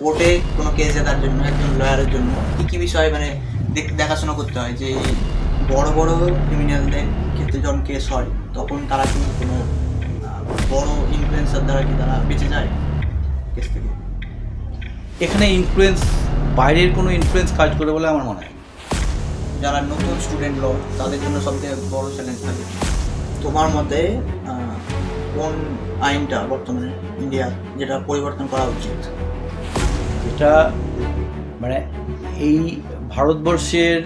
কোর্টে কোনো কেস জেতার জন্য একজন লয়ারের জন্য কী কী বিষয় মানে দেখাশোনা করতে হয়? যে বড় বড় ক্রিমিনালদের ক্ষেত্রে যখন কেস হয় তখন তারা কি কোনো বড় ইনফ্লুয়েন্সার দ্বারা কি তারা বেঁচে যায় কেস থেকে? এখানে ইনফ্লুয়েন্স, বাইরের কোনো ইনফ্লুয়েন্স কাজ করে বলে আমার মনে হয়। যারা নতুন স্টুডেন্ট ল তাদের জন্য সবথেকে বড় চ্যালেঞ্জ থাকে। তোমার মতে কোন আইনটা বর্তমানে ইন্ডিয়া যেটা পরিবর্তন করা উচিত? এটা মানে এই ভারতবর্ষের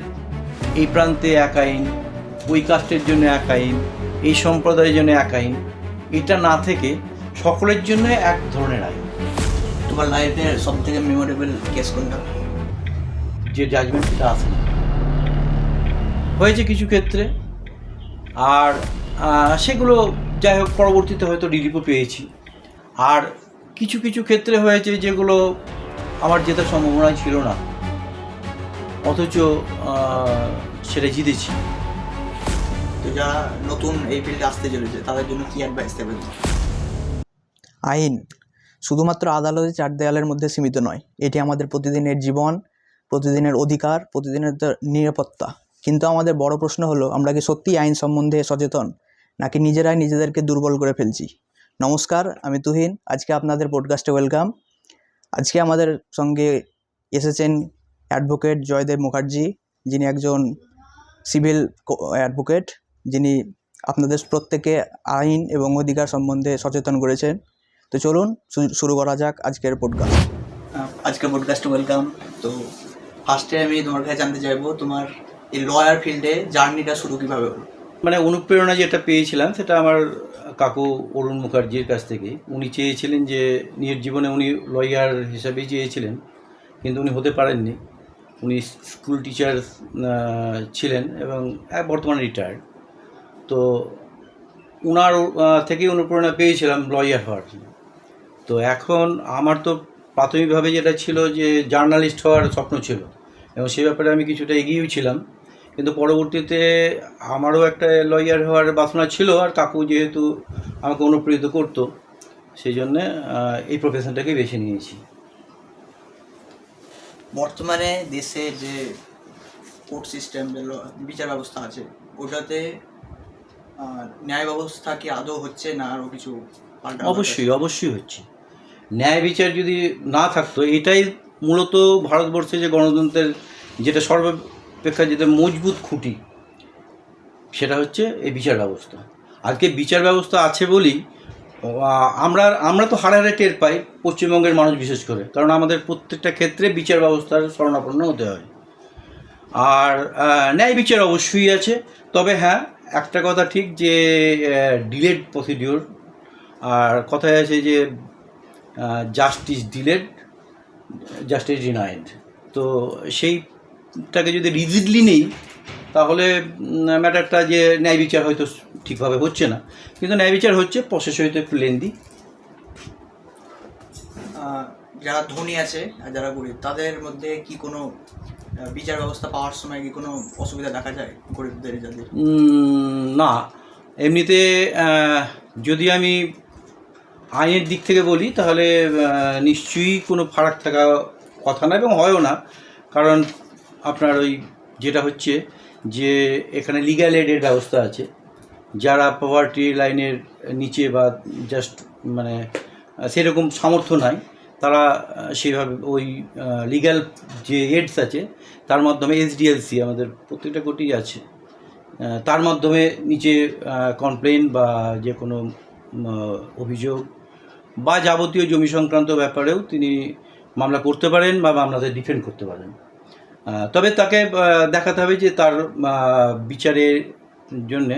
এই প্রান্তে এক আইন, ওই কাস্টের জন্য এক আইন, এই সম্প্রদায়ের জন্য এক আইন, এটা না থেকে সকলের জন্য এক ধরনের আইন। তোমার লাইফের সবথেকে মেমোরেবল কেস কোনটা? যে জাজমেন্ট সেটা আসে না হয়েছে কিছু ক্ষেত্রে, আর সেগুলো যাই হোক পরবর্তীতে হয়তো রিলিফও পেয়েছি। আর কিছু কিছু ক্ষেত্রে হয়েছে যেগুলো আমার জেতার সম্ভাবনা ছিল না, অথচ সেটা জিতেছি। তো যারা নতুন এই ফিল্ডে আসতে চলেছে তাদের জন্য কী অ্যাডভাইস দেবেন? আইন শুধুমাত্র আদালতের চার দেয়ালের মধ্যে সীমিত নয়, এটি আমাদের প্রতিদিনের জীবন, প্রতিদিনের অধিকার, প্রতিদিনের নিরাপত্তা। কিন্তু আমাদের বড় প্রশ্ন হলো, আমরা কি সত্যিই আইন সম্বন্ধে সচেতন, নাকি নিজেরাই নিজেদেরকে দুর্বল করে ফেলছি? নমস্কার, আমি তুহিন। আজকে আপনাদের পডকাস্টে ওয়েলকাম। আজকে আমাদের সঙ্গে এসেছেন অ্যাডভোকেট জয়দেব মুখার্জি, যিনি একজন সিভিল অ্যাডভোকেট, যিনি আপনাদের প্রত্যেকে আইন এবং অধিকার সম্বন্ধে সচেতন করেছেন। তো চলুন শুরু করা যাক আজকের পডকাস্ট। ওয়েলকাম। তো ফার্স্টে আমি তোমার কাছে জানতে চাইবো, তোমার এই লয়ার ফিল্ডে জার্নিটা শুরু কীভাবে হলো? মানে অনুপ্রেরণা যেটা পেয়েছিলাম সেটা আমার কাকু অরুণ মুখার্জির কাছ থেকে। উনি চেয়েছিলেন যে নিজের জীবনে উনি লয়ার হিসাবেই চেয়েছিলেন, কিন্তু উনি হতে পারেননি। উনি স্কুল টিচার ছিলেন এবং বর্তমানে রিটায়ার্ড। তো ওনার থেকেই অনুপ্রেরণা পেয়েছিলাম লয়ার হওয়ার জন্য। তো এখন আমার তো প্রাথমিকভাবে যেটা ছিল যে জার্নালিস্ট হওয়ার স্বপ্ন ছিল, এবং সে ব্যাপারে আমি কিছুটা এগিয়েও ছিলাম। কিন্তু পরবর্তীতে আমারও একটা লয়ার হওয়ার বাসনা ছিল, আর কাকু যেহেতু আমাকে অনুপ্রেরিত করতো, সেই জন্যে এই প্রফেশনটাকে বেছে নিয়েছি। বর্তমানে দেশে যে কোর্ট সিস্টেম, বিচার ব্যবস্থা আছে, ওটাতে ন্যায় ব্যবস্থা কি আদৌ হচ্ছে না আরও কিছু পাল্টা? অবশ্যই হচ্ছে। ন্যায় বিচার যদি না থাকতো, এটাই মূলত ভারতবর্ষে যে গণতন্ত্রের যেটা সর্বাপেক্ষা যেটা মজবুত খুঁটি, সেটা হচ্ছে এই বিচার ব্যবস্থা। আজকে বিচার ব্যবস্থা আছে বলেই আমরা তো হারে হারে টের পাই, পশ্চিমবঙ্গের মানুষ বিশেষ করে, কারণ আমাদের প্রত্যেকটা ক্ষেত্রে বিচার ব্যবস্থার শরণাপন্ন হতে হয়। আর ন্যায় বিচার অবশ্যই আছে, তবে হ্যাঁ, একটা কথা ঠিক যে ডিলেড প্রসিডিওর, আর কথায় আছে যে জাস্টিস ডিলেড, জাস্টিস ডিনাইড। তো সেইটাকে যদি রিজিডলি নেই, তাহলে ম্যাটারটা যে ন্যায় বিচার হয়তো ঠিকভাবে হচ্ছে না, কিন্তু ন্যায় বিচার হচ্ছে, প্রসেস হয়তো একটু লেন্দি। যারা ধনী আছে আর যারা গরিব, তাদের মধ্যে কি কোনো বিচার ব্যবস্থা পাওয়ার সময় কি কোনো অসুবিধা দেখা যায় গরিবদের? যাদের না, এমনিতে যদি আমি আইনের দিক থেকে বলি, তাহলে নিশ্চয়ই কোনো ফারাক থাকা কথা না, এবং হয়ও না। কারণ আপনার ওই যেটা হচ্ছে যে এখানে লিগ্যাল এডের ব্যবস্থা আছে। যারা পভার্টি লাইনের নিচে বা জাস্ট মানে সেরকম সামর্থ্য নাই, তারা সেইভাবে ওই লিগ্যাল যে এডস আছে তার মাধ্যমে, এসডিএলসি আমাদের প্রত্যেকটা কোর্টেই আছে, তার মাধ্যমে নিচে কমপ্লেন বা যে কোনো অভিযোগ বা যাবতীয় জমি সংক্রান্ত ব্যাপারেও তিনি মামলা করতে পারেন বা মামলাতে ডিফেন্ড করতে পারেন। তবে তাকে দেখাতে হবে যে তার বিচারের জন্যে,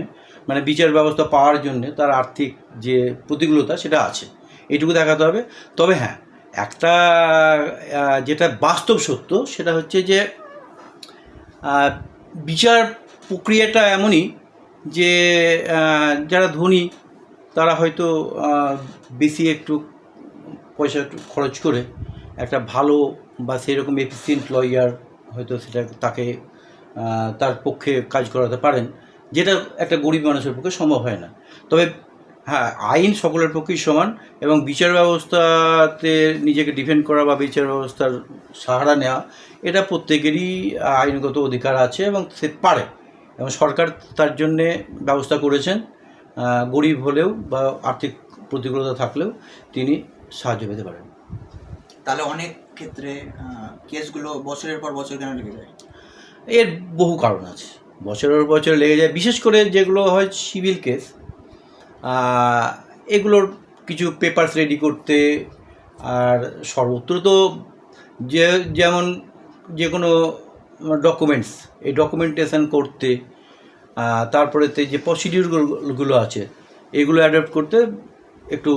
মানে বিচার ব্যবস্থা পাওয়ার জন্যে তার আর্থিক যে প্রতিকূলতা সেটা আছে, এইটুকু দেখাতে হবে। তবে হ্যাঁ, একটা যেটা বাস্তব সত্য, সেটা হচ্ছে যে বিচার প্রক্রিয়াটা এমনই যে যারা ধনী তারা হয়তো বেশি একটু পয়সা একটু খরচ করে একটা ভালো বা সেরকম এফিসিয়েন্ট লয়ার হয়তো সেটা তাকে তার পক্ষে কাজ করাতে পারেন, যেটা একটা গরিব মানুষের পক্ষে সম্ভব হয় না। তবে হ্যাঁ, আইন সকলের পক্ষেই সমান, এবং বিচার ব্যবস্থাতে নিজেকে ডিফেন্ড করা বা বিচার ব্যবস্থার সাহারা নেওয়া, এটা প্রত্যেকেরই আইনগত অধিকার আছে এবং সে পারে, এবং সরকার তার জন্যে ব্যবস্থা করেছেন। গরিব হলেও বা আর্থিক প্রতিকূলতা থাকলেও তিনি সাহায্য পেতে পারেন। তাহলে অনেক ক্ষেত্রে কেসগুলো বছরের পর বছর কেন লেগে যায়? এর বহু কারণ আছে, বছরের বছর লেগে যায়, বিশেষ করে যেগুলো হয় সিভিল কেস। এগুলোর কিছু পেপারস রেডি করতে, আর সর্বত্র তো যেমন যে কোনো ডকুমেন্টস, এই ডকুমেন্টেশন করতে, তারপরেতে যে প্রসিডিউরগুলো আছে এগুলো অ্যাডাপ্ট করতে একটু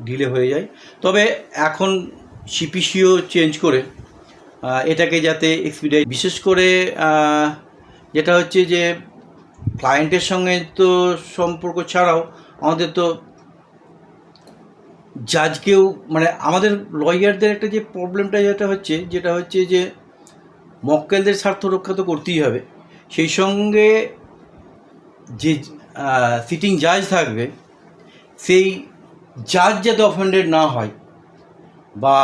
ডিলে হয়ে যায়। তবে এখন সিপিসিও চেঞ্জ করে এটাকে যাতে এক্সপিডাইট, বিশেষ করে যেটা হচ্ছে যে ক্লায়েন্টের সঙ্গে তো সম্পর্ক ছাড়াও আমাদের তো জাজকেও, মানে আমাদের লয়ারদের একটা যে প্রবলেমটা যেটা হচ্ছে যে মক্কেলদের স্বার্থ রক্ষা তো করতেই হবে, সেই সঙ্গে যে সিটিং জাজ থাকবে সেই জাজ যাতে অফেন্ডেড না হয়, বা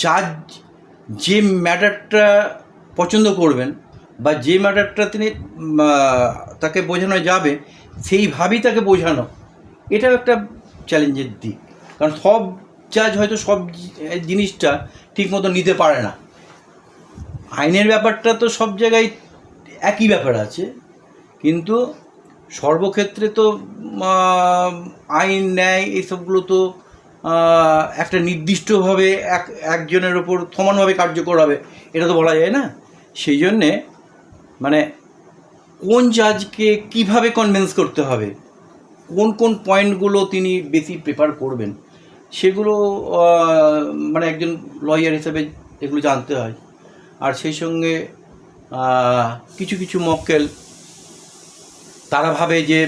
জাজ যে ম্যাটারটা পছন্দ করবেন বা যে ম্যাটারটা তিনি তাকে বোঝানো যাবে সেইভাবেই তাকে বোঝানো, এটাও একটা চ্যালেঞ্জের দিক। কারণ সব জাজ হয়তো সব জিনিসটা ঠিক মতো নিতে পারে না। আইনের ব্যাপারটা তো সব জায়গায় একই ব্যাপার আছে, কিন্তু সর্বক্ষেত্রে তো আইন ন্যায় এইসবগুলো তো একটা নির্দিষ্টভাবে একজনের ওপর সমানভাবে কার্যকর হবে এটা তো বলা যায় না। সেই জন্যে মানে কোন জাজকে কিভাবে কনভিন্স করতে হবে, কোন কোন পয়েন্টগুলো তিনি বেশি প্রেফার করবেন, সেগুলো মানে একজন লয়ার হিসেবে এগুলো জানতে হয়। আর সেই সঙ্গে কিছু কিছু মক্কেল তারা ভাবে যে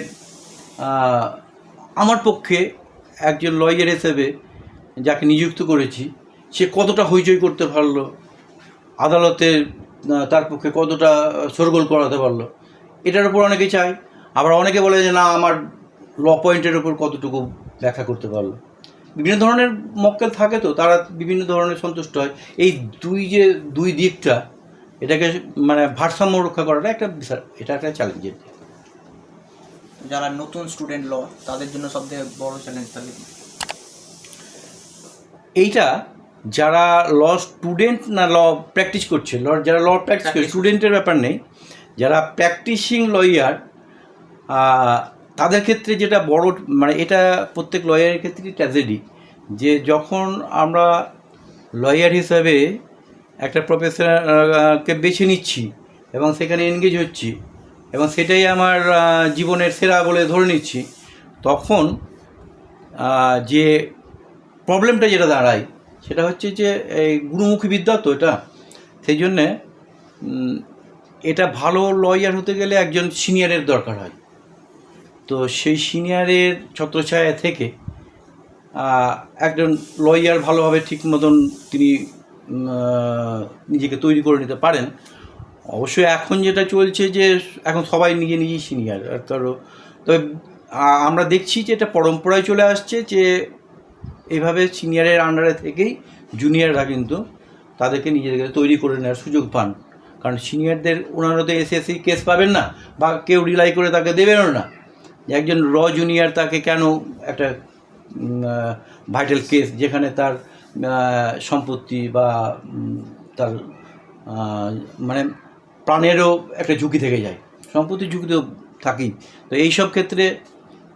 আমার পক্ষে একজন লয়ার হিসেবে যাকে নিযুক্ত করেছি সে কতটা হইচই করতে পারলো, আদালতে তার পক্ষে কতটা শোরগোল করাতে পারলো, এটার উপর অনেকে চায়। আবার অনেকে বলে যে না, আমার ল পয়েন্টের উপর কতটুকু ব্যাখ্যা করতে পারলো। বিভিন্ন ধরনের মক্কেল থাকে, তো তারা বিভিন্ন ধরনের সন্তুষ্ট হয়। এই দুই দিকটা, এটাকে মানে ভারসাম্য রক্ষা করাটা একটা বিশাল, এটা একটা চ্যালেঞ্জের। যারা নতুন স্টুডেন্ট ল, তাদের জন্য সবথেকে বড় চ্যালেঞ্জ থাকে এইটা, যারা ল স্টুডেন্ট না ল প্র্যাকটিস করছে, যারা ল প্র্যাকটিস করছে, স্টুডেন্টের ব্যাপার নেই, যারা প্র্যাকটিসিং লয়ার তাদের ক্ষেত্রে যেটা বড়, মানে এটা প্রত্যেক লয়ারের ক্ষেত্রেই ট্র্যাজেডি, যে যখন আমরা লয়ার হিসাবে একটা প্রফেশনকে বেছে নিচ্ছি এবং সেখানে এনগেজ হচ্ছি এবং সেটাই আমার জীবনের সেরা বলে ধরে নিচ্ছি, তখন যে প্রবলেমটা যেটা দাঁড়ায় সেটা হচ্ছে যে এই গুরুমুখী বিদ্যা, তো এটা সেই জন্যে এটা ভালো লয়ার হতে গেলে একজন সিনিয়রের দরকার হয়। তো সেই সিনিয়রের ছত্রছায়া থেকে একজন লয়ার ভালোভাবে ঠিক মতন তিনি নিজেকে তৈরি করে নিতে পারেন। অবশ্যই এখন যেটা চলছে যে এখন সবাই নিজেই সিনিয়র, তবে আমরা দেখছি যে এটা পরম্পরায় চলে আসছে যে এভাবে সিনিয়রের আন্ডারে থেকেই জুনিয়ররা কিন্তু তাদেরকে নিজেদেরকে তৈরি করে নেওয়ার সুযোগ পান। কারণ সিনিয়রদের ওনারা তো এসএসসি কেস পাবেন না, বা কেউ রিলাই করে তাকে দেবেনও না, যে একজন র জুনিয়র তাকে কেন একটা ভাইটাল কেস যেখানে তার সম্পত্তি বা তার মানে প্রাণেরও একটা ঝুঁকি থেকে যায়, সম্পত্তির ঝুঁকি তো থাকেই, তো এইসব ক্ষেত্রে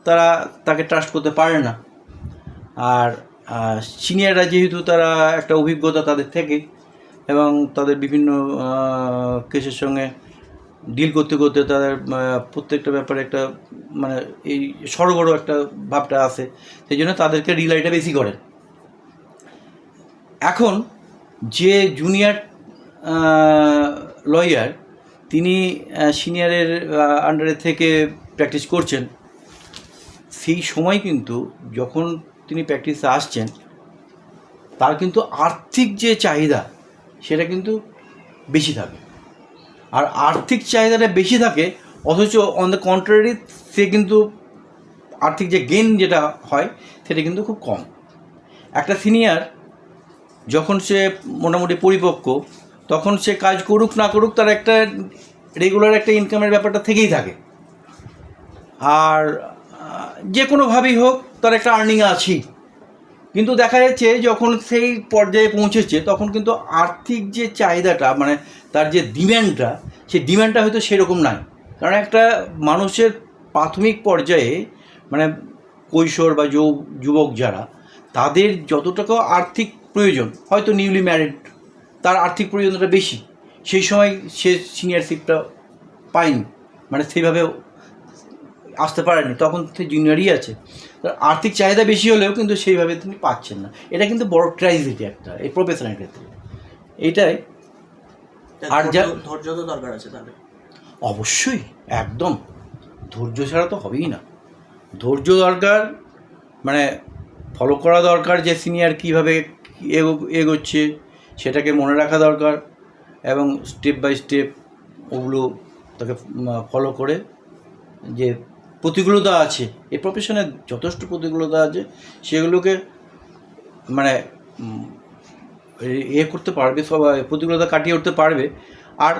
তারা তাকে ট্রাস্ট করতে পারে না। আর সিনিয়ররা যেহেতু তারা একটা অভিজ্ঞতা তাদের থেকে, এবং তাদের বিভিন্ন কেসের সঙ্গে ডিল করতে করতে তাদের প্রত্যেকটা ব্যাপারে একটা মানে এই সড়গড় একটা ভাবটা আসে, সেই জন্য তাদেরকে রিলাইটা বেশি করে। এখন যে জুনিয়র লয়ার তিনি সিনিয়রের আন্ডারে থেকে প্র্যাকটিস করছেন, সেই সময় কিন্তু যখন তিনি প্র্যাকটিসে আসছেন তার কিন্তু আর্থিক যে চাহিদা সেটা কিন্তু বেশি থাকে। আর আর্থিক চাহিদাটা বেশি থাকে, অথচ অন দ্য কন্ট্রারি সে কিন্তু আর্থিক যে গেন যেটা হয় সেটা কিন্তু খুব কম। একটা সিনিয়র যখন সে মোটামুটি পরিপক্ক, তখন সে কাজ করুক না করুক তার একটা রেগুলার একটা ইনকামের ব্যাপারটা থেকেই থাকে, আর যে কোনোভাবেই হোক তার একটা আর্নিং আছেই। কিন্তু দেখা যাচ্ছে যখন সেই পর্যায়ে পৌঁছেছে তখন কিন্তু আর্থিক যে চাহিদাটা, মানে তার যে ডিম্যান্ডটা, সেই ডিম্যান্ডটা হয়তো সেরকম নাই। কারণ একটা মানুষের প্রাথমিক পর্যায়ে, মানে কৈশোর বা যুবক যারা, তাদের যতটুকু আর্থিক প্রয়োজন, হয়তো নিউলি ম্যারিড, তার আর্থিক প্রয়োজনটা বেশি, সেই সময় সে সিনিয়রশিপটা পায়নি, মানে সেইভাবে আসতে পারেনি, তখন সে জুনিয়রই আছে। তার আর্থিক চাহিদা বেশি হলেও কিন্তু সেইভাবে তিনি পাচ্ছেন না। এটা কিন্তু বড় ট্র্যাজেডি একটা এই প্রফেশনের ক্ষেত্রে, এইটাই। আর যা ধৈর্য তো দরকার আছে তাহলে। অবশ্যই, একদম ধৈর্য ছাড়া তো হবেই না। ধৈর্য দরকার, মানে ফলো করা দরকার যে সিনিয়র কীভাবে এগোচ্ছে সেটাকে মনে রাখা দরকার, এবং স্টেপ বাই স্টেপ ওগুলো তাকে ফলো করে, যে প্রতিকূলতা আছে এই প্রফেশনে, যথেষ্ট প্রতিকূলতা আছে, সেগুলোকে মানে করতে পারবে, সবাই প্রতিকূলতা কাটিয়ে উঠতে পারবে। আর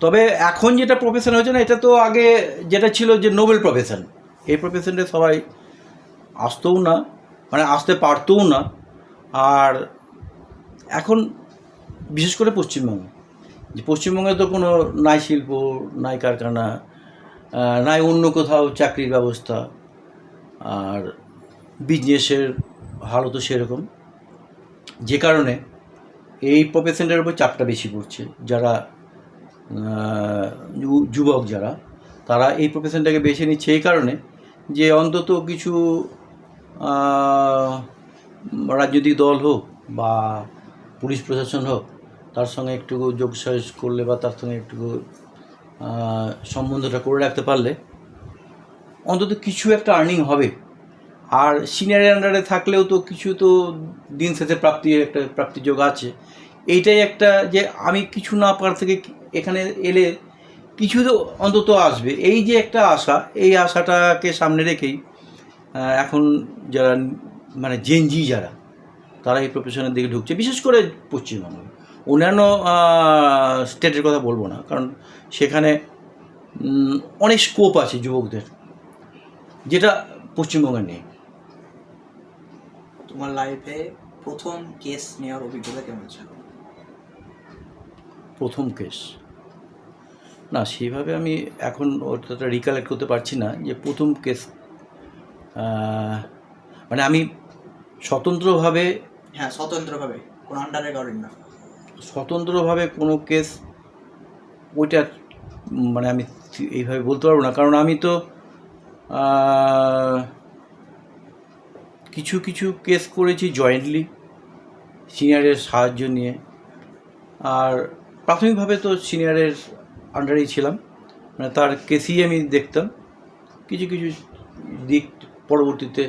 তবে এখন যেটা প্রফেশন হয়েছে না, এটা তো আগে যেটা ছিল যে নোবেল প্রফেশন, এই প্রফেশনটা সবাই আসতেও না, মানে আসতে পারতও না। আর এখন বিশেষ করে পশ্চিমবঙ্গে তো কোনো নাই শিল্প, নাই কারখানা, নাই অন্য কোথাও চাকরির ব্যবস্থা, আর বিজনেসের হালও তো সেরকম, যে কারণে এই প্রফেশনটার উপর চাপটা বেশি পড়ছে। যারা যুবক যারা, তারা এই প্রফেশনটাকে বেছে নিচ্ছে এই কারণে যে অন্তত কিছু রাজনৈতিক দল হোক বা পুলিশ প্রশাসন হোক, তার সঙ্গে একটু যোগসাজ করলে বা তার সঙ্গে একটু সম্বন্ধটা করে রাখতে পারলে অন্তত কিছু একটা আর্নিং হবে। আর সিনিয়রের আন্ডারে থাকলেও তো কিছু তো দিন শেষে প্রাপ্তির যোগ আছে। এইটাই একটা, যে আমি কিছু না পার থেকে এখানে এলে কিছু তো অন্তত আসবে, এই যে একটা আশা, এই আশাটাকে সামনে রেখেই এখন যারা মানে জেনজি যারা, তারা এই প্রফেশনের দিকে ঢুকছে, বিশেষ করে পশ্চিমবঙ্গে। অন্যান্য স্টেটের কথা বলবো না, কারণ সেখানে অনেক স্কোপ আছে যুবকদের, যেটা পশ্চিমবঙ্গে নেই। তোমার লাইফে প্রথম কেস নেওয়ার অভিজ্ঞতা কেমন ছিল? প্রথম কেস না, সেইভাবে আমি এখন ওটা রিকালেক্ট করতে পারছি না যে প্রথম কেস, মানে আমি স্বতন্ত্রভাবে কোনো আন্ডারে করেন না, স্বতন্ত্রভাবে কোনো কেস, ওইটা মানে আমি এইভাবে বলতে পারবো না। কারণ আমি তো কিছু কিছু কেস করেছি জয়েন্টলি সিনিয়রের সাহায্য নিয়ে, আর প্রাথমিকভাবে তো সিনিয়রের আন্ডারেই ছিলাম, মানে তার কেসই আমি দেখতাম। কিছু কিছু দিক পরবর্তীতে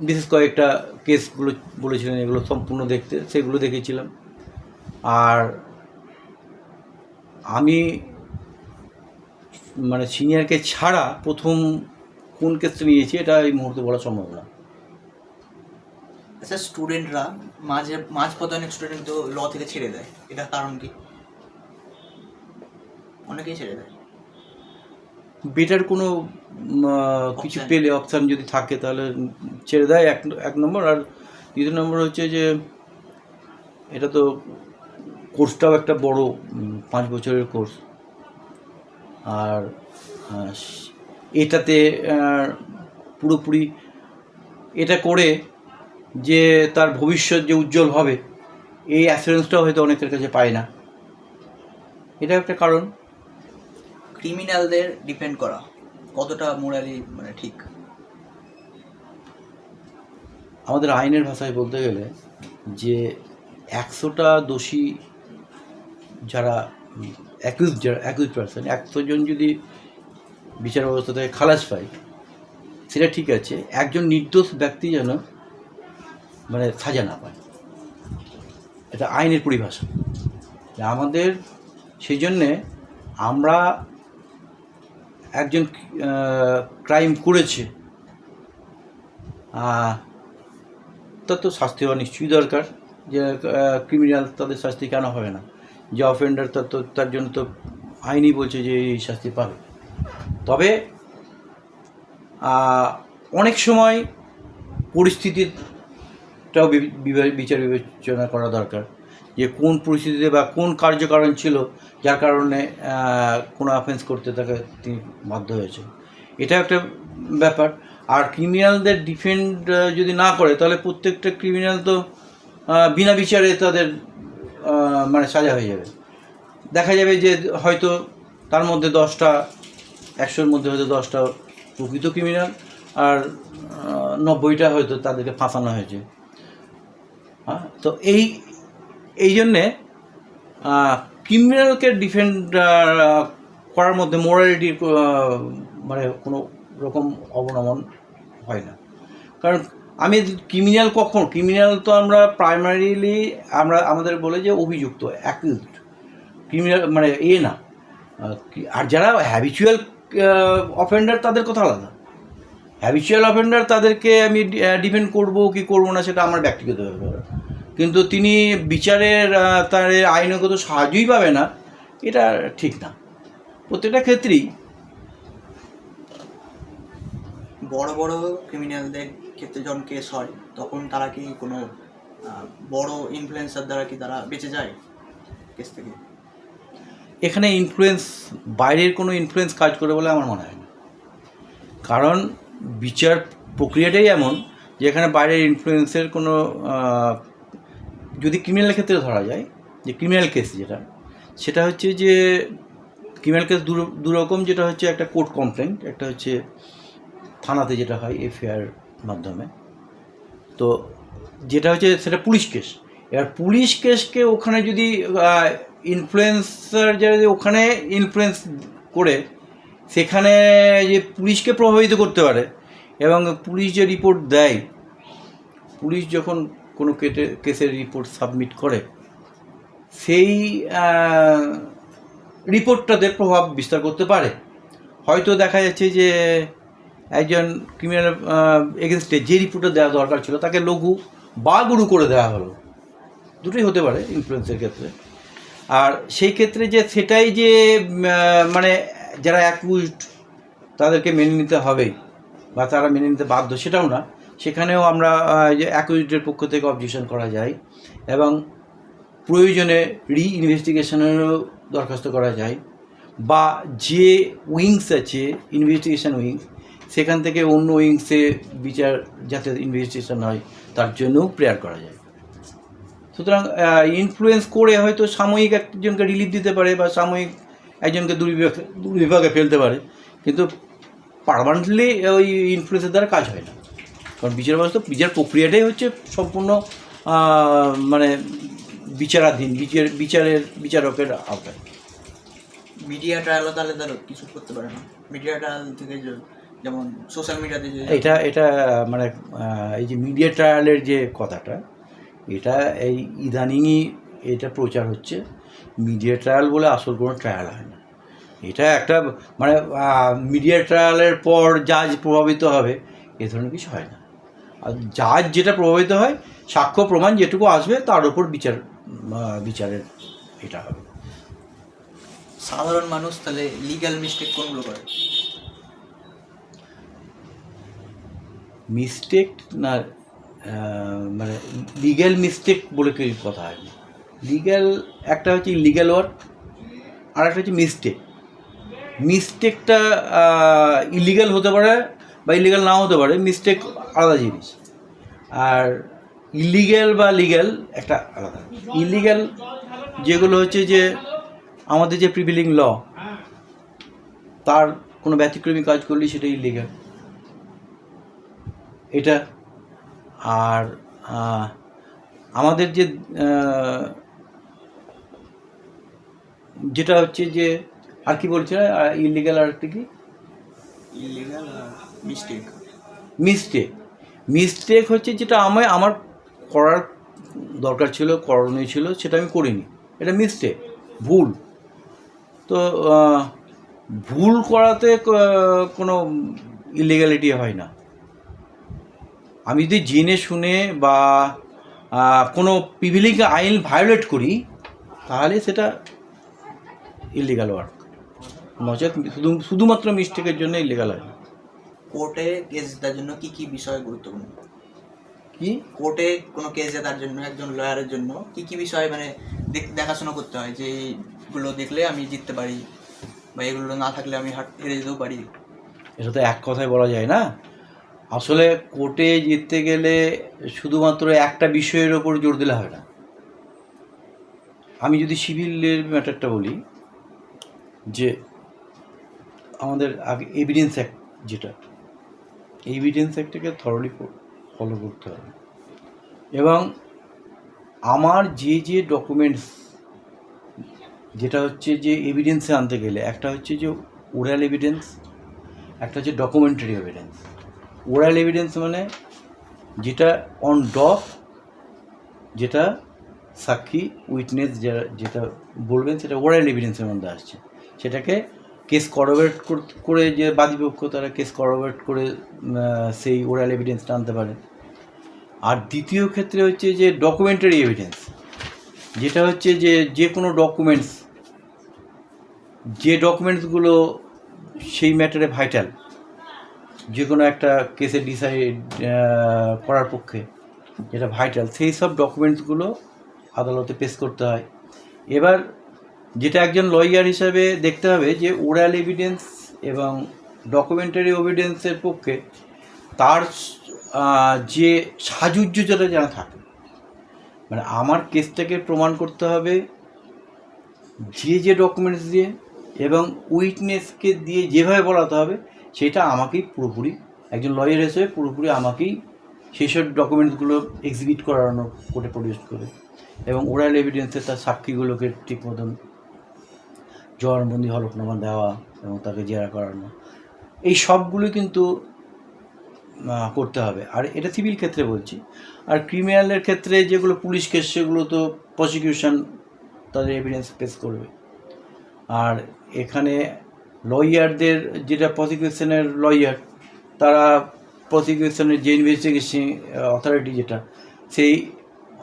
বিশেষ কয়েকটা কেসগুলো বলেছিলেন এগুলো সম্পূর্ণ দেখতে, সেগুলো দেখেছিলাম। আর আমি মানে সিনিয়রকে ছাড়া প্রথম কোন কেসটা নিয়েছি এটা এই মুহূর্তে বলা সম্ভব না। আচ্ছা, স্টুডেন্টরা মাঝপথে অনেক স্টুডেন্ট তো ল থেকে ছেড়ে দেয়, এটার কারণ কি? অনেকেই ছেড়ে দেয়। বেটার কোনো কিছু পেলে, অপশান যদি থাকে তাহলে ছেড়ে দেয়, এক নম্বর। আর দ্বিতীয় নম্বর হচ্ছে যে এটা তো কোর্সটাও একটা বড় 5 বছরের কোর্স, আর এটাতে পুরোপুরি এটা করে যে তার ভবিষ্যৎ যে উজ্জ্বল হবে, এই অ্যাসুরেন্সটাও হয়তো অনেকের কাছে পায় না। এটা একটা কারণ। ক্রিমিনালদের ডিপেন্ড করা কতটা মোরালি মানে ঠিক? আমাদের আইনের ভাষায় বলতে গেলে যে 100টা দোষী যারা অ্যাকিউজ পারসন, 100 জন যদি বিচার ব্যবস্থা থেকে খালাস পায় সেটা ঠিক আছে, একজন নির্দোষ ব্যক্তি যেন মানে সাজা না পায়, এটা আইনের পরিভাষা। আমাদের সেই জন্যে আমরা একজন ক্রাইম করেছে তার তো শাস্তি হওয়া নিশ্চয়ই দরকার। যে ক্রিমিনাল তাদের শাস্তি কেন হবে না? যে অফেন্ডার তার জন্য তো আইনই বলছে যে এই শাস্তি পাবে। তবে অনেক সময় পরিস্থিতিটাও বিচার বিবেচনা করা দরকার, যে কোন পরিস্থিতিতে বা কোন কার্যকারণ ছিল যার কারণে কোনো অফেন্স করতে তাকে তিনি বাধ্য হয়েছে, এটা একটা ব্যাপার। আর ক্রিমিনালদের ডিফেন্ড যদি না করে তাহলে প্রত্যেকটা ক্রিমিনাল তো বিনা বিচারে তাদের মানে সাজা হয়ে যাবে। দেখা যাবে যে হয়তো তার মধ্যে 10টা 100-র মধ্যে হয়তো 10টা প্রকৃত ক্রিমিনাল আর 90টা হয়তো তাদেরকে ফাঁসানো হয়েছে। হ্যাঁ, তো এই জন্যে ক্রিমিনালকে ডিফেন্ড করার মধ্যে মোরালিটির মানে কোনো রকম অবনমন হয় না। কারণ ক্রিমিনাল তো আমরা প্রাইমারিলি আমাদের বলে যে অভিযুক্ত, অ্যাকিউজড। ক্রিমিনাল মানে না। আর যারা হ্যাবিচুয়াল অফেন্ডার তাদের কথা আলাদা। হ্যাবিচুয়াল অফেন্ডার তাদেরকে আমি ডিফেন্ড করবো কি করবো না সেটা আমার ব্যক্তিগত ব্যাপার, কিন্তু তিনি বিচারের তার আইনগত সাহায্যই পাবে না, এটা ঠিক না প্রত্যেকটা ক্ষেত্রেই। বড় বড় ক্রিমিনালদের ক্ষেত্রে যখন কেস হয় তখন তারা কি কোনো বড় ইনফ্লুয়েন্সার দ্বারা কি তারা বেঁচে যায় কেস থেকে? এখানে বাইরের কোনো ইনফ্লুয়েন্স কাজ করে বলে আমার মনে হয় না। কারণ বিচার প্রক্রিয়াটাই এমন যে এখানে বাইরের ইনফ্লুয়েন্সের কোনো, যদি ক্রিমিনাল ক্ষেত্রে ধরা যায়, যে ক্রিমিনাল কেস সেটা হচ্ছে যে ক্রিমিনাল কেস দুরকম, যেটা হচ্ছে একটা কোর্ট কমপ্লেন্ট, একটা হচ্ছে থানাতে যেটা হয় এফআইআর মাধ্যমে। তো যেটা হচ্ছে সেটা পুলিশ কেস। এবার পুলিশ কেসকে ওখানে যদি ইনফ্লুয়েন্সার যারা ওখানে ইনফ্লুয়েন্স করে সেখানে যে পুলিশকে প্রভাবিত করতে পারে, এবং পুলিশ যে রিপোর্ট দেয়, পুলিশ যখন কোনো কেসের রিপোর্ট সাবমিট করে সেই রিপোর্টটাতে প্রভাব বিস্তার করতে পারে। হয়তো দেখা যাচ্ছে যে একজন ক্রিমিনাল এগেনস্টে যে রিপোর্টটা দেওয়া দরকার ছিল তাকে লঘু বা গুরু করে দেওয়া হলো, দুটোই হতে পারে ইনফ্লুয়েন্সের ক্ষেত্রে। আর সেই ক্ষেত্রে যে সেটাই যে মানে যারা অ্যাকিউজড তাদেরকে মেনে নিতে হবেই বা তারা মেনে নিতে বাধ্য সেটাও না। সেখানেও আমরা যে অ্যাকিউজডের পক্ষ থেকে অবজেকশন করা যায় এবং প্রয়োজনে ইনভেস্টিগেশনেরও দরখাস্ত করা যায়, বা যে উইংস আছে ইনভেস্টিগেশন উইংস সেখান থেকে অন্য উইংসে বিচার যাতে ইনভেস্টিগেশন হয় তার জন্যও প্রেয়ার করা যায়। সুতরাং ইনফ্লুয়েন্স করে হয়তো সাময়িক একজনকে রিলিফ দিতে পারে বা সাময়িক একজনকে দুর্বিভাগে ফেলতে পারে, কিন্তু পার্মানেন্টলি ওই ইনফ্লুয়েন্সের দ্বারা কাজ হয় না। কারণ বিচার প্রক্রিয়াটাই হচ্ছে সম্পূর্ণ মানে বিচারাধীন, বিচারকের আওতায়। মিডিয়া ট্রায়ালও তাহলে কিছু করতে পারে না? মিডিয়া ট্রায়াল থেকে যেমন সোশ্যাল মিডিয়াতে যে এটা মানে এই যে মিডিয়া ট্রায়ালের যে কথাটা, এটা এই ইদানিংই এটা প্রচার হচ্ছে। মিডিয়া ট্রায়াল বলে আসল কোনো ট্রায়াল হয় না। এটা একটা মানে মিডিয়া ট্রায়ালের পর জাজ প্রভাবিত হবে এ ধরনের কিছু হয় না। আর জাজ যেটা প্রভাবিত হয়, সাক্ষ্য প্রমাণ যেটুকু আসবে তার উপর বিচারের এটা হবে। সাধারণ মানুষ তাহলে লিগ্যাল মিস্টেক কোনগুলো করে? মিস্টেক না, মানে লিগ্যাল মিস্টেক বলে কিছু কথা হয় না। লিগ্যাল একটা হচ্ছে ইলিগ্যাল ওয়ার্ক, আর একটা হচ্ছে মিস্টেকটা ইলিগ্যাল হতে পারে বা ইলিগ্যাল নাও হতে পারে, মিস্টেক আলাদা জিনিস। আর ইলিগ্যাল বা লিগ্যাল একটা আলাদা। ইলিগ্যাল যেগুলো হচ্ছে যে আমাদের যে প্রিভেইলিং ল তার কোনো ব্যতিক্রমী কাজ করলে সেটা ইলিগ্যাল এটা। আর আমাদের যে যেটা হচ্ছে যে আর কি বলছে ইলিগ্যাল, আর একটা কি ইলিগ্যাল মিস্টেক হচ্ছে যেটা আমার করার দরকার ছিল, করণীয় ছিল, সেটা আমি করিনি, এটা মিস্টেক, ভুল। তো ভুল করাতে কোনো ইলিগ্যালিটি হয় না। আমি যদি জেনে শুনে বা কোনো প্রিভিলেজ আইন ভায়োলেট করি তাহলে সেটা ইলিগাল ওয়ার্ক, নচেত শুধুমাত্র মিস্টেকের জন্য ইলিগাল হয় না। কোর্টে কেস জেতার জন্য কি কি বিষয় গুরুত্বপূর্ণ? কি কোর্টে কোনো কেস জেতার জন্য একজন লয়ারের জন্য কি কি বিষয় মানে দেখাশোনা করতে হয়, যে এইগুলো দেখলে আমি জিততে পারি বা এগুলো না থাকলে আমি হেরে যেতেও পারি? এটা তো এক কথায় বলা যায় না। আসলে কোর্টে জিততে গেলে শুধুমাত্র একটা বিষয়ের ওপর জোর দিলে হয় না। আমি যদি সিভিলের ম্যাটারটা বলি, যে আমাদের আগে এভিডেন্স অ্যাক্ট, যেটা এভিডেন্স অ্যাক্টটাকে থরলি ফলো করতে হবে, এবং আমার যে যে ডকুমেন্টস, যেটা হচ্ছে যে এভিডেন্সে আনতে গেলে একটা হচ্ছে যে ওরাল এভিডেন্স, একটা হচ্ছে ডকুমেন্টারি এভিডেন্স। ওরাল এভিডেন্স মানে যেটা অন ডক, যেটা সাক্ষী উইটনেস যেটা বলবেন সেটা ওরাল এভিডেন্সের মধ্যে আসছে, সেটাকে কেস করোবেট করে যে বাদীপক্ষ তারা কেস করোবেট করে সেই ওরাল এভিডেন্সটা আনতে পারে। আর দ্বিতীয় ক্ষেত্রে হচ্ছে যে ডকুমেন্টারি এভিডেন্স, যেটা হচ্ছে যে যে কোনো ডকুমেন্টস, যে ডকুমেন্টসগুলো সেই ম্যাটারে ভাইটাল, যে কোনো একটা কেসে ডিসাইড করার পক্ষে যেটা ভাইটাল, সেই সব ডকুমেন্টসগুলো আদালতে পেশ করতে হয়। এবার যেটা একজন লয়ার হিসাবে দেখতে হবে যে ওরাল এভিডেন্স এবং ডকুমেন্টারি এভিডেন্সের পক্ষে তার যে সাজুজ্যতা যেন থাকে, মানে আমার কেসটাকে প্রমাণ করতে হবে যে যে ডকুমেন্টস দিয়ে এবং উইটনেসকে দিয়ে যেভাবে বলাতে হবে, সেটা আমাকেই পুরোপুরি একজন লয়ার হিসেবে পুরোপুরি আমাকেই সেই সব ডকুমেন্টসগুলো এক্সিবিট করানো, কোর্টে প্রডিউস করে, এবং ওরাল এভিডেন্সে তার সাক্ষীগুলোকে ঠিক মতন জবানবন্দি হলফনামা দেওয়া এবং তাকে জেরা করানো, এই সবগুলো কিন্তু করতে হবে। আর এটা সিভিল ক্ষেত্রে বলছি। আর ক্রিমিনালের ক্ষেত্রে যেগুলো পুলিশ কেস, সেগুলো তো প্রসিকিউশন তাদের এভিডেন্স পেশ করবে। আর এখানে লয়ারদের, যেটা প্রসিকিউশনের লয়ার, তারা প্রসিকিউশনের যে ইনভেস্টিগেশন অথরিটি, যেটা সেই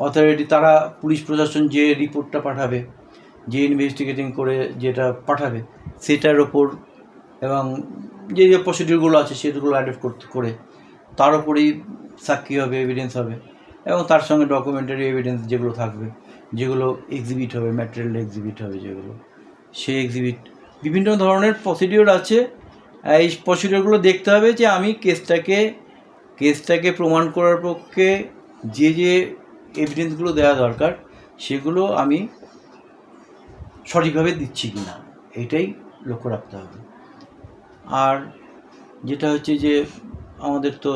অথরিটি, তারা পুলিশ প্রশাসন যে রিপোর্টটা পাঠাবে, যে ইনভেস্টিগেটিং করে যেটা পাঠাবে, সেটার ওপর এবং যে যে প্রসিডিউরগুলো আছে সেগুলো অ্যাডপ্ট করে তার উপরেই সাক্ষী হবে, এভিডেন্স হবে, এবং তার সঙ্গে ডকুমেন্টারি এভিডেন্স যেগুলো থাকবে, যেগুলো এক্সিবিট হবে, ম্যাটেরিয়াল এক্সিবিট হবে, যেগুলো সেই এক্সিবিট, বিভিন্ন ধরনের প্রসিডিওর আছে। এই প্রসিডিওরগুলো দেখতে হবে যে আমি কেসটাকে প্রমাণ করার পক্ষে যে যে এভিডেন্সগুলো দেওয়া দরকার সেগুলো আমি সঠিকভাবে দিচ্ছি কি না, এটাই লক্ষ্য রাখতে হবে। আর যেটা হচ্ছে যে আমাদের তো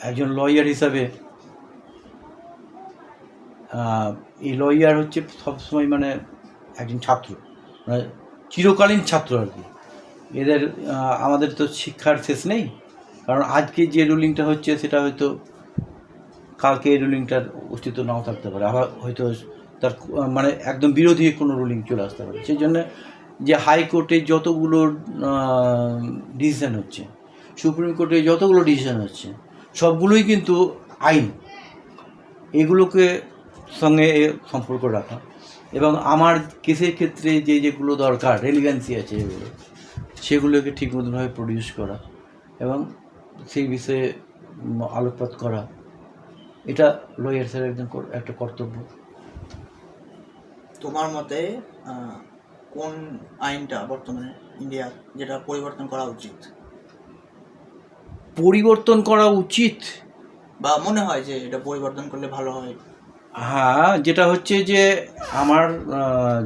একজন লয়ার হিসাবে, এই লয়ার হচ্ছে সবসময় মানে একজন ছাত্র, মানে চিরকালীন ছাত্র আর কি। এদের আমাদের তো শিক্ষার শেষ নেই, কারণ আজকে যে রুলিংটা হচ্ছে সেটা হয়তো কালকে এই রুলিংটার অস্তিত্ব নাও থাকতে পারে, আবার হয়তো তার মানে একদম বিরোধী কোনো রুলিং চলে আসতে পারে। সেই জন্য যে হাইকোর্টে যতগুলো ডিসিশান হচ্ছে, সুপ্রিম কোর্টে যতগুলো ডিসিশান হচ্ছে, সবগুলোই কিন্তু আইন, এগুলোকে সঙ্গে সম্পর্ক রাখা, এবং আমার কেসের ক্ষেত্রে যে যেগুলো দরকার, রেলিভেন্সি আছে এগুলো, সেগুলোকে ঠিক মতনভাবে প্রডিউস করা এবং সেই বিষয়ে আলোকপাত করা, এটা লয়ার্সের একটা কর্তব্য। তোমার মতে কোন আইনটা বর্তমানে ইন্ডিয়ার যেটা পরিবর্তন করা উচিত বা মনে হয় যে এটা পরিবর্তন করলে ভালো হয়? হ্যাঁ, যেটা হচ্ছে যে আমার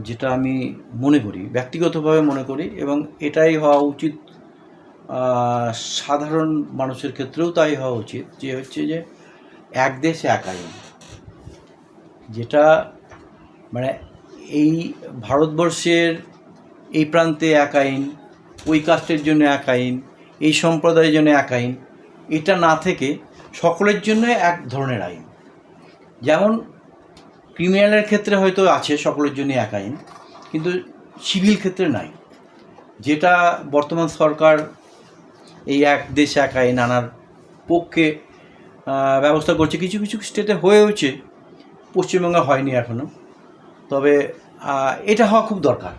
যেটা আমি মনে করি, ব্যক্তিগতভাবে মনে করি, এবং এটাই হওয়া উচিত সাধারণ মানুষের ক্ষেত্রেও তাই হওয়া উচিত, যে হচ্ছে যে এক দেশ এক আইন। যেটা মানে এই ভারতবর্ষের এই প্রান্তে এক আইন, ওই কাস্টের জন্য এক আইন, এই সম্প্রদায়ের জন্য এক আইন, এটা না থেকে সকলের জন্য এক ধরনের আইন। যেমন ক্রিমিনালের ক্ষেত্রে হয়তো আছে সকলের জন্য এক আইন, কিন্তু সিভিল ক্ষেত্রে নাই। যেটা বর্তমান সরকার এই এক দেশ এক আইন আনার পক্ষে ব্যবস্থা করছে, কিছু কিছু স্টেটে হয়েওছে, পশ্চিমবঙ্গে হয়নি এখনও। তবে এটা হওয়া খুব দরকার।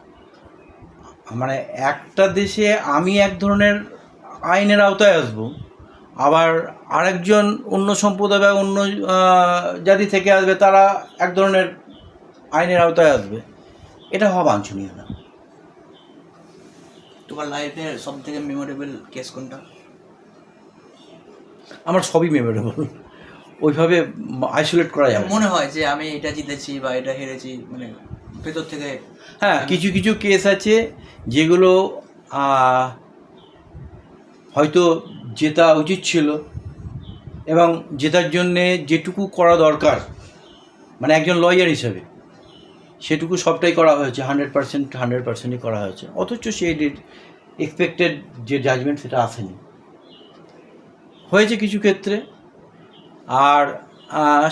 মানে একটা দেশে আমি এক ধরনের আইনের আওতায় আসবো, আবার আরেকজন অন্য সম্প্রদায় বা অন্য জাতি থেকে আসবে, তারা এক ধরনের আইনের আওতায় আসবে, এটা হওয়া বাঞ্ছনীয় না। তোমার লাইফের সব থেকে মেমোরেবল কেস কোনটা? আমার সবই মেমোরেবল, ওইভাবে আইসোলেট করা যাবে না। মনে হয় যে আমি এটা জিতেছি বা এটা হেরেছি, মানে ভেতর থেকে? হ্যাঁ, কিছু কিছু কেস আছে যেগুলো হয়তো জেতা উচিত ছিল, এবং জেতার জন্যে যেটুকু করা দরকার, মানে একজন লয়ার হিসেবে সেটুকু সবটাই করা হয়েছে, 100%ই করা হয়েছে, অথচ সেই এক্সপেক্টেড যে জাজমেন্ট সেটা আসেনি। হয়েছে কিছু ক্ষেত্রে, আর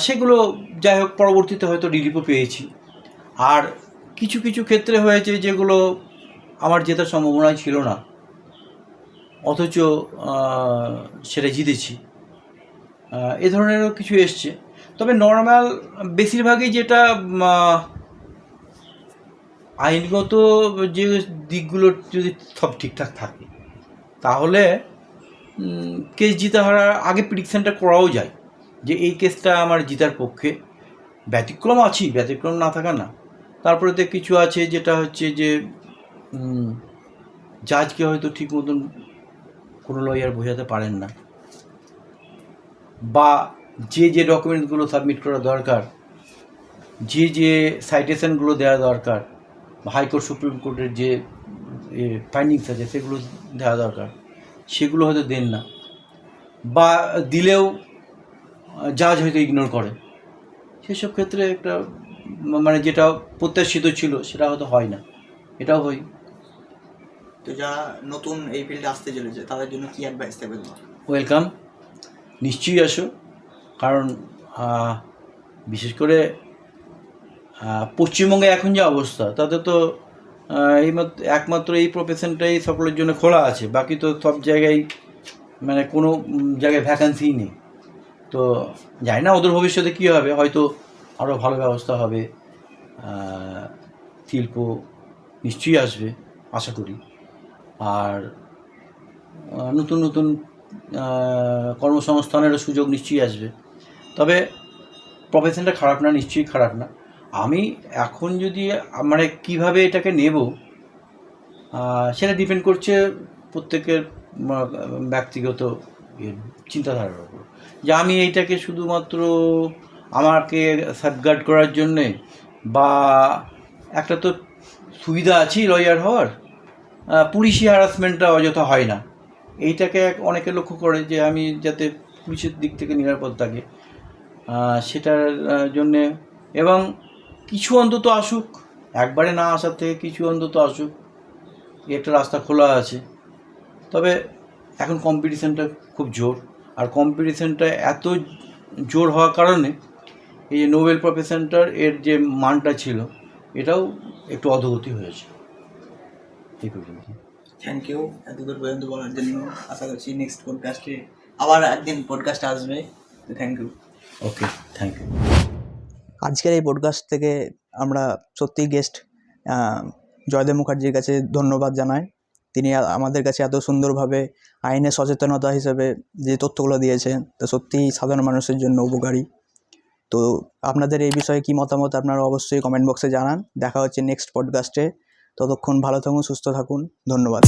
সেগুলো যাই হোক পরবর্তীতে হয়তো রিলিফও পেয়েছি। আর কিছু কিছু ক্ষেত্রে হয়েছে যেগুলো আমার জেতার সম্ভাবনাই ছিল না, অথচ সেটা জিতেছি। এ ধরনেরও কিছু এসছে। তবে নর্মাল বেশিরভাগই যেটা আইনগত যে দিকগুলো যদি সব ঠিকঠাক থাকে, তাহলে কেস জিতে হারার আগে প্রেডিকশানটা করাও যায় যে এই কেসটা আমার জিতার পক্ষে। ব্যতিক্রম আছি, ব্যতিক্রম না থাকা না। তারপরে তো কিছু আছে যেটা হচ্ছে যে জাজকে হয়তো ঠিক মতন কোনো লয়ার বোঝাতে পারেন না, বা যে যে ডকুমেন্টসগুলো সাবমিট করা দরকার, যে যে সাইটেশনগুলো দেওয়া দরকার, হাইকোর্ট সুপ্রিম কোর্টের যে ফাইন্ডিংস আছে সেগুলো দেওয়া দরকার, সেগুলো হয়তো দেন না, বা দিলেও জাজ হয়তো ইগনোর করে। সেসব ক্ষেত্রে একটা মানে যেটা প্রত্যাশিত ছিল সেটা হয়তো হয় না, এটাও হয়। তো যারা নতুন এই ফিল্ডে আসতে চলেছে তাদের জন্য কি অ্যাডভাইস দেবে তোমার? ওয়েলকাম, নিশ্চয়ই আসো। কারণ বিশেষ করে পশ্চিমবঙ্গে এখন যে অবস্থা, তাতে তো একমাত্র এই প্রফেশনটাই সকলের জন্য খোলা আছে, বাকি তো সব জায়গায় মানে কোনো জায়গায় ভ্যাকান্সিই নেই। তো জানি না ওদের ভবিষ্যতে কী হবে, হয়তো আরও ভালো ব্যবস্থা হবে, শিল্প নিশ্চয়ই আসবে আশা করি, আর নতুন নতুন কর্মসংস্থানেরও সুযোগ নিশ্চয়ই আসবে। তবে প্রফেশনটা খারাপ না, নিশ্চয়ই খারাপ না। আমি এখন যদি মানে কীভাবে এটাকে নেব সেটা ডিপেন্ড করছে প্রত্যেকের ব্যক্তিগত চিন্তাধারার উপর, যে আমি এইটাকে শুধুমাত্র আমাকে সেফগার্ড করার জন্যে, বা একটা তো সুবিধা আছেই লয়ার হওয়ার, পুলিশি হ্যারাসমেন্টটা অযথা হয় না, এইটাকে অনেকে লক্ষ্য করে যে আমি যাতে পুলিশের দিক থেকে নিরাপদ থাকে সেটার জন্যে। এবং কিছু অন্তত আসুক, একবারে না আসার থেকে কিছু অন্তত আসুক, একটা রাস্তা খোলা আছে। তবে এখন কম্পিটিশানটা খুব জোর, আর কম্পিটিশানটা এত জোর হওয়ার কারণে এই যে নোবেল প্রফেশনটার এর যে মানটা ছিল এটাও একটু অধোগতি হয়েছে। এই পর্যন্ত। থ্যাংক ইউ এতদূর পর্যন্ত বলার জন্য। আশা করছি নেক্সট পডকাস্টে আবার একদিন পডকাস্ট আসবে। Thank you. Okay, thank you. আজকের এই পডকাস্ট থেকে আমরা সত্যিই গেস্ট জয়দেব মুখার্জির কাছে ধন্যবাদ জানাই। তিনি আমাদের কাছে এত সুন্দরভাবে আইনের সচেতনতা হিসেবে যে তথ্যগুলো দিয়েছেন তা সত্যিই সাধারণ মানুষের জন্য উপকারী। তো আপনাদের এই বিষয়ে কী মতামত আপনারা অবশ্যই কমেন্ট বক্সে জানান। দেখা হচ্ছে নেক্সট পডকাস্টে। ততক্ষণ ভালো থাকুন, সুস্থ থাকুন, ধন্যবাদ।